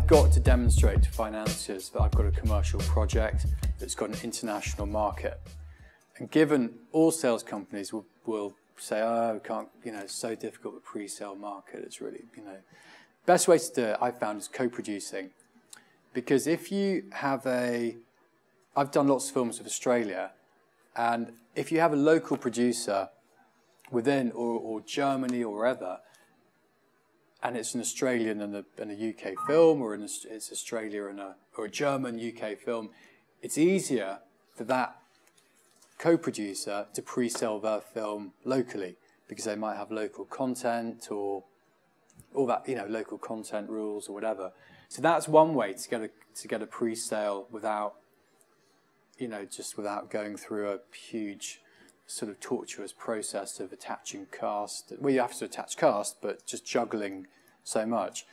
got to demonstrate to financiers that I've got a commercial project that's got an international market. And given all sales companies will say, oh, we can't, it's so difficult, the pre-sale market, it's really, Best way to do it, I've found, is co-producing. Because if you have I've done lots of films with Australia, and if you have a local producer within, or Germany or wherever, and it's an Australian and a UK film, or it's Australia or a German UK film, it's easier for that co-producer to pre-sell their film locally, because they might have local content or all that, local content rules or whatever. So that's one way to get a pre-sale without, just without going through a huge sort of tortuous process of attaching cast. Well, you have to attach cast, but just juggling so much.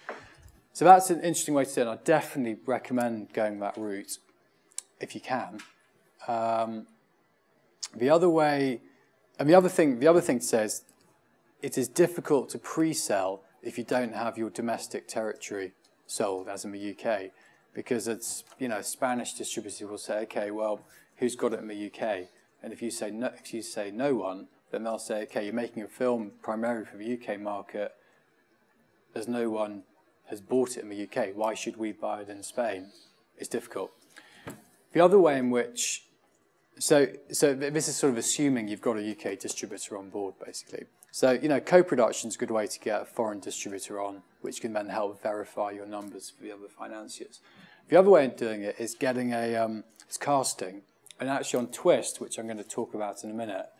So that's an interesting way to do it. I definitely recommend going that route if you can. The other way, and the other thing to say is, it is difficult to pre-sell if you don't have your domestic territory sold, as in the UK, because it's, Spanish distributors will say, okay, well, who's got it in the UK? And if you say no one, then they'll say, okay, you're making a film primarily for the UK market, as no one has bought it in the UK. Why should we buy it in Spain? It's difficult. The other way in which, so this is sort of assuming you've got a UK distributor on board, basically. So, co-production is a good way to get a foreign distributor on, which can then help verify your numbers for the other financiers. The other way of doing it is getting it's casting. And actually on Twist, which I'm going to talk about in a minute,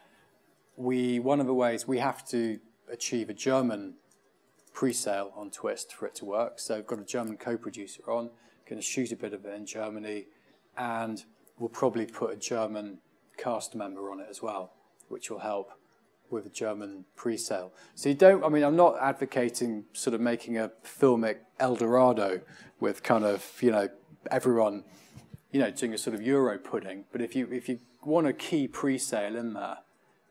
one of the ways we have to achieve a German pre-sale on Twist for it to work. So we've got a German co-producer on, going to shoot a bit of it in Germany, and we'll probably put a German cast member on it as well, which will help with a German pre-sale. So I'm not advocating sort of making a filmic El Dorado with kind of, everyone, doing a sort of Euro pudding. But if you want a key pre-sale in there,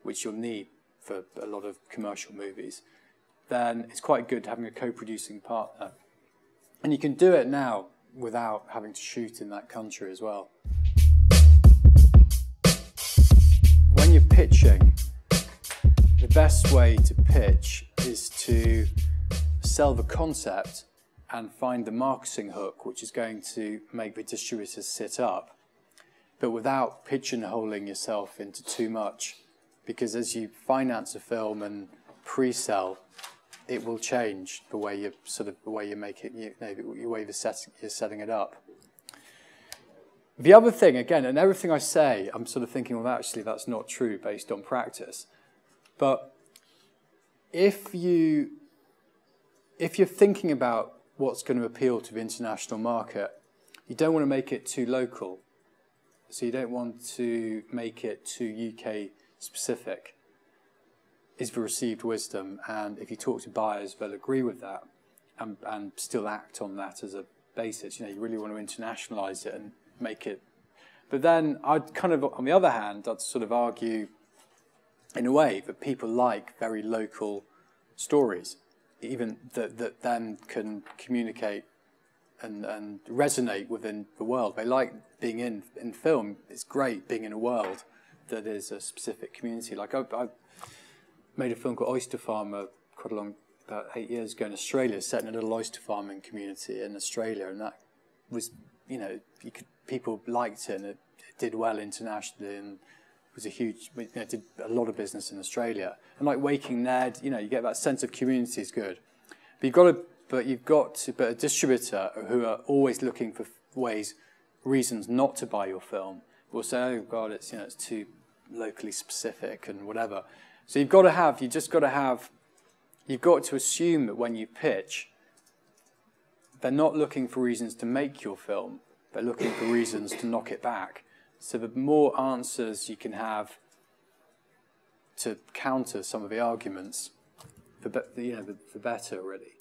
which you'll need for a lot of commercial movies, then it's quite good having a co-producing partner. And you can do it now without having to shoot in that country as well. When you're pitching, the best way to pitch is to sell the concept and find the marketing hook, which is going to make the distributors sit up, but without pigeonholing yourself into too much, because as you finance a film and pre-sell, it will change the way you make it, the way you're setting it up. The other thing, again, and everything I say, I'm sort of thinking, well, actually, that's not true based on practice. But if you're thinking about what's going to appeal to the international market, you don't want to make it too local. So you don't want to make it too UK specific, is the received wisdom. And if you talk to buyers, they'll agree with that and still act on that as a basis. You really want to internationalize it and make it. But then I'd kind of, on the other hand, I'd sort of argue in a way that people like very local stories, even that then can communicate and resonate within the world. They like being in film. It's great being in a world that is a specific community. Like I made a film called Oyster Farmer about 8 years ago in Australia, set in a little oyster farming community in Australia, and that was, people liked it, and it did well internationally, and was a huge, did a lot of business in Australia. And like Waking Ned, you get that sense of community is good. But a distributor who are always looking for reasons not to buy your film will say, oh God, it's too locally specific and whatever. So you've got to assume that when you pitch, they're not looking for reasons to make your film, they're looking for reasons to knock it back. So the more answers you can have to counter some of the arguments, the better, really.